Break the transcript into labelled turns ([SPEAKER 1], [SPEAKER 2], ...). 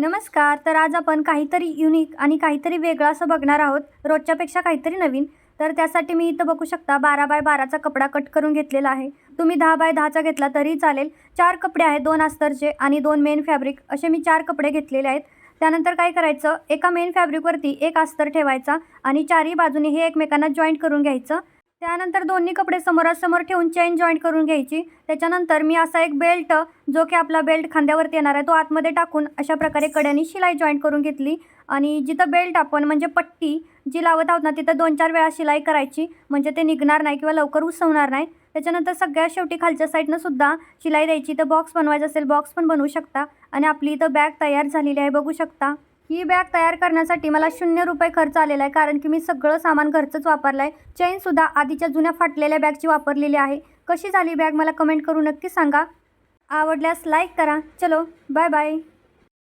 [SPEAKER 1] नमस्कार. तर आज आपण काहीतरी युनिक आणि काहीतरी वेगळं असं बघणार आहोत. रोजच्यापेक्षा काहीतरी नवीन. तर त्यासाठी मी इथं बघू शकता 12x12चा कपडा कट करून घेतलेला आहे. तुम्ही 10x10चा घेतला तरी चालेल. 4 कपडे आहेत, 2 अस्तरचे आणि 2 मेन फॅब्रिक असे मी 4 कपडे घेतलेले आहेत. त्यानंतर काय करायचं, एका मेन फॅब्रिकवरती एक अस्तर ठेवायचा आणि चारही बाजूने हे एकमेकांना जॉईंट करून घ्यायचं. त्यानंतर दोन्ही कपडे समोरासमोर ठेवून चेन जॉईंट करून घ्यायची. त्याच्यानंतर मी असा एक बेल्ट, जो की आपला बेल्ट खांद्यावरती येणार आहे, तो आतमध्ये टाकून अशा प्रकारे कड्याने शिलाई जॉईंट करून घेतली. आणि जिथं बेल्ट आपण म्हणजे पट्टी जी लावत आहोत ना, तिथं 2-4 वेळा शिलाई करायची, म्हणजे ते निघणार नाही किंवा लवकर उसवणार नाही. त्याच्यानंतर सगळ्यात शेवटी खालच्या साईडनं सुद्धा शिलाई द्यायची. तर बॉक्स बनवायचा असेल बॉक्स पण बनवू शकता. आणि आपली इथं बॅग तयार झालेली आहे, बघू शकता. ही बॅग तयार करण्यासाठी मला ₹0 खर्च आलेला आहे, कारण की मी सगळं सामान घरचंच वापरलं आहे. चेनसुद्धा आधीच्या जुन्या फाटलेल्या बॅगची वापरलेली आहे. कशी झाली बॅग मला कमेंट करून नक्की सांगा. आवडल्यास लाईक करा. चलो बाय बाय.